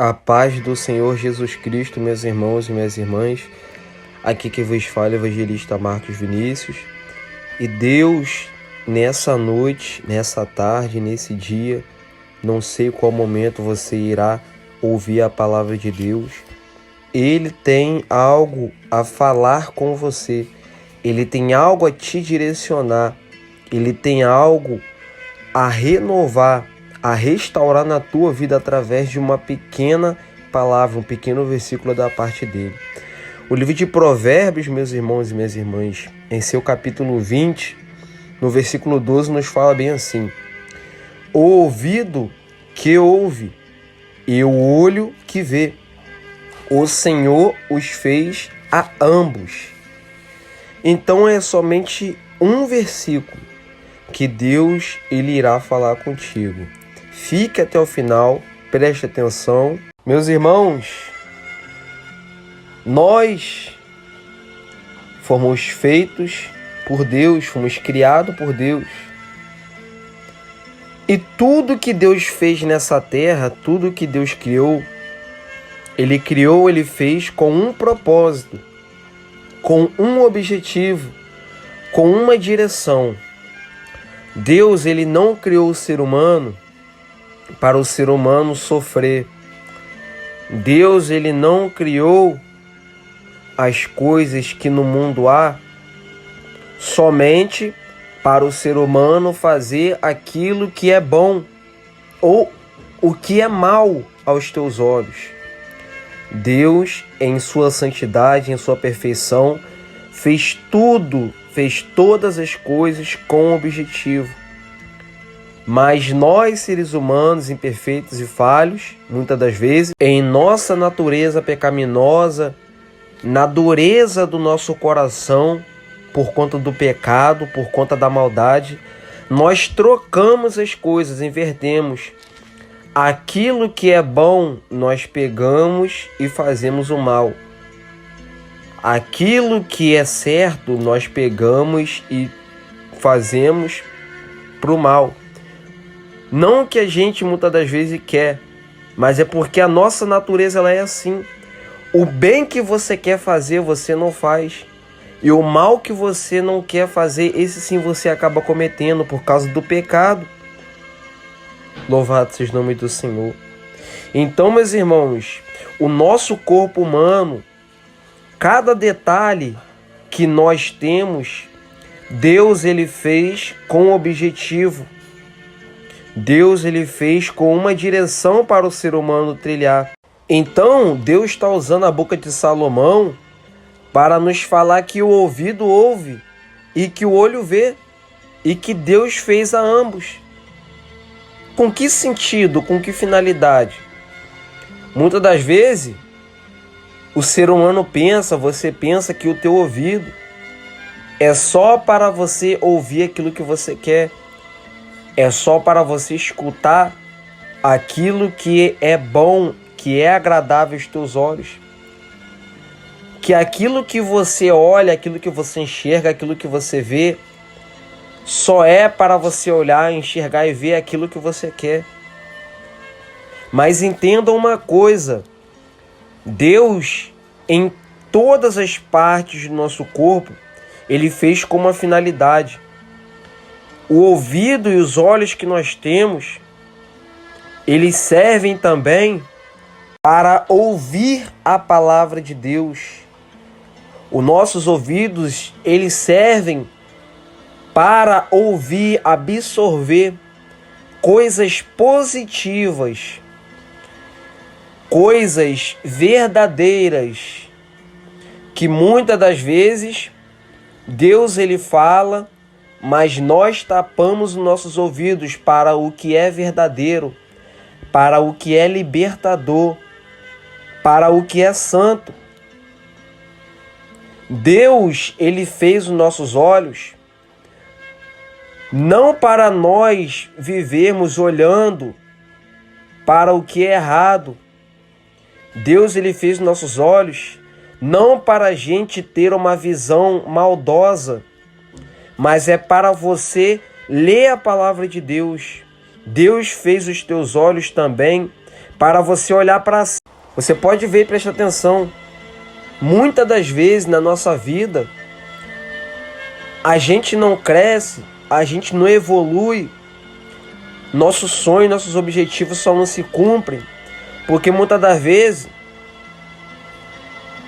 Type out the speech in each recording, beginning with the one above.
A paz do Senhor Jesus Cristo, meus irmãos e minhas irmãs. Aqui que vos fala, evangelista Marcos Vinícius. E Deus, nessa noite, nessa tarde, nesse dia, não sei qual momento você irá ouvir a palavra de Deus. Ele tem algo a falar com você. Ele tem algo a te direcionar. Ele tem algo a renovar, a restaurar na tua vida através de uma pequena palavra, um pequeno versículo da parte dele. O livro de Provérbios, meus irmãos e minhas irmãs, em seu capítulo 20, no versículo 12, nos fala bem assim: o ouvido que ouve e o olho que vê, o Senhor os fez a ambos. Então é somente um versículo que Deus ele irá falar contigo. Fique até o final, preste atenção. Meus irmãos, nós fomos feitos por Deus, fomos criados por Deus. E tudo que Deus fez nessa terra, tudo que Deus criou, Ele fez com um propósito, com um objetivo, com uma direção. Deus, ele não criou o ser humano para o ser humano sofrer. Deus, ele não criou as coisas que no mundo há somente para o ser humano fazer aquilo que é bom ou o que é mal aos teus olhos. Deus, em sua santidade, em sua perfeição, fez todas as coisas com objetivo. Mas nós, seres humanos, imperfeitos e falhos, muitas das vezes, em nossa natureza pecaminosa, na dureza do nosso coração, por conta do pecado, por conta da maldade, nós trocamos as coisas, invertemos. Aquilo que é bom, nós pegamos e fazemos o mal. Aquilo que é certo, nós pegamos e fazemos para o mal. Não que a gente muitas das vezes quer, mas é porque a nossa natureza ela é assim. O bem que você quer fazer, você não faz. E o mal que você não quer fazer, esse sim você acaba cometendo por causa do pecado. Louvado seja o nome do Senhor. Então, meus irmãos, o nosso corpo humano, cada detalhe que nós temos, Deus ele fez com objetivo. Deus ele fez com uma direção para o ser humano trilhar. Então, Deus está usando a boca de Salomão para nos falar que o ouvido ouve e que o olho vê e que Deus fez a ambos. Com que sentido? Com que finalidade? Muitas das vezes, o ser humano você pensa que o teu ouvido é só para você ouvir aquilo que você quer. É só para você escutar aquilo que é bom, que é agradável aos teus olhos. Que aquilo que você olha, aquilo que você enxerga, aquilo que você vê, só é para você olhar, enxergar e ver aquilo que você quer. Mas entenda uma coisa: Deus, em todas as partes do nosso corpo, ele fez com uma finalidade. O ouvido e os olhos que nós temos, eles servem também para ouvir a palavra de Deus. Os nossos ouvidos, eles servem para ouvir, absorver coisas positivas, coisas verdadeiras, que muitas das vezes Deus ele fala, mas nós tapamos os nossos ouvidos para o que é verdadeiro, para o que é libertador, para o que é santo. Deus, ele fez os nossos olhos não para nós vivermos olhando para o que é errado. Deus, ele fez os nossos olhos não para a gente ter uma visão maldosa, mas é para você ler a palavra de Deus. Deus fez os teus olhos também para você olhar para si. Você pode ver e prestar atenção. Muitas das vezes na nossa vida, a gente não cresce, a gente não evolui, nossos sonhos, nossos objetivos só não se cumprem, porque muitas das vezes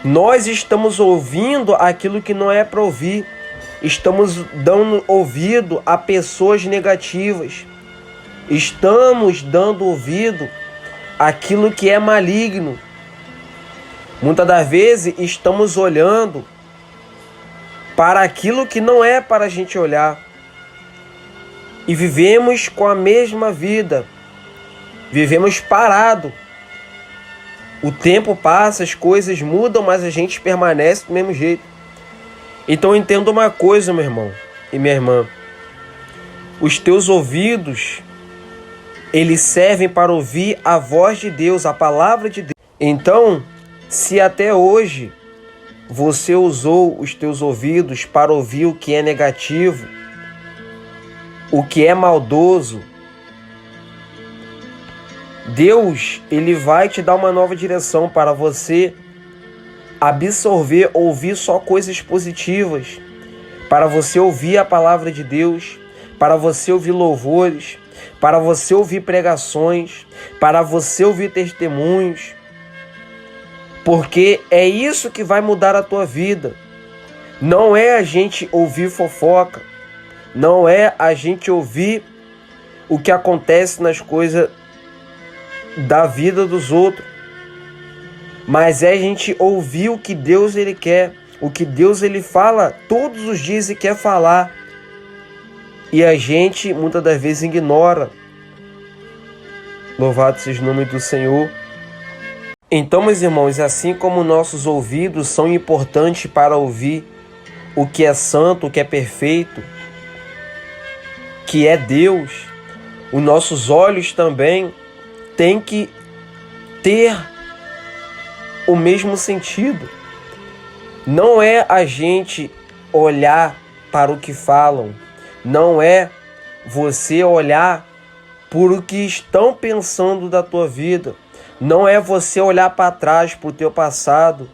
nós estamos ouvindo aquilo que não é para ouvir, estamos dando ouvido a pessoas negativas, estamos dando ouvido àquilo que é maligno. Muitas das vezes estamos olhando para aquilo que não é para a gente olhar. E vivemos com a mesma vida. Vivemos parado. O tempo passa, as coisas mudam, mas a gente permanece do mesmo jeito. Então entenda uma coisa, meu irmão e minha irmã. Os teus ouvidos, eles servem para ouvir a voz de Deus, a palavra de Deus. Então, se até hoje você usou os teus ouvidos para ouvir o que é negativo, o que é maldoso, Deus, Ele vai te dar uma nova direção para você absorver, ouvir só coisas positivas, para você ouvir a palavra de Deus, para você ouvir louvores, para você ouvir pregações, para você ouvir testemunhos, porque é isso que vai mudar a tua vida. Não é a gente ouvir fofoca, não é a gente ouvir o que acontece nas coisas da vida dos outros, mas é a gente ouvir o que Deus Ele quer, o que Deus Ele fala todos os dias e quer falar, e a gente muitas das vezes ignora. Louvado seja o nome do Senhor. Então, meus irmãos, assim como nossos ouvidos são importantes para ouvir o que é santo, o que é perfeito, que é Deus, os nossos olhos também têm que ter o mesmo sentido. Não é a gente olhar para o que falam, não é você olhar por o que estão pensando da tua vida, não é você olhar para trás, para o teu passado,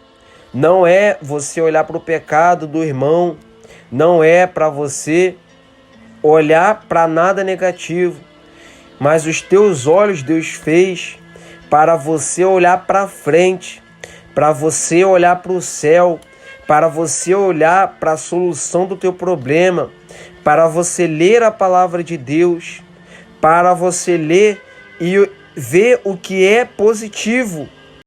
não é você olhar para o pecado do irmão, não é para você olhar para nada negativo, mas os teus olhos Deus fez para você olhar para frente, para você olhar para o céu, para você olhar para a solução do teu problema, para você ler a palavra de Deus, para você ler e ver o que é positivo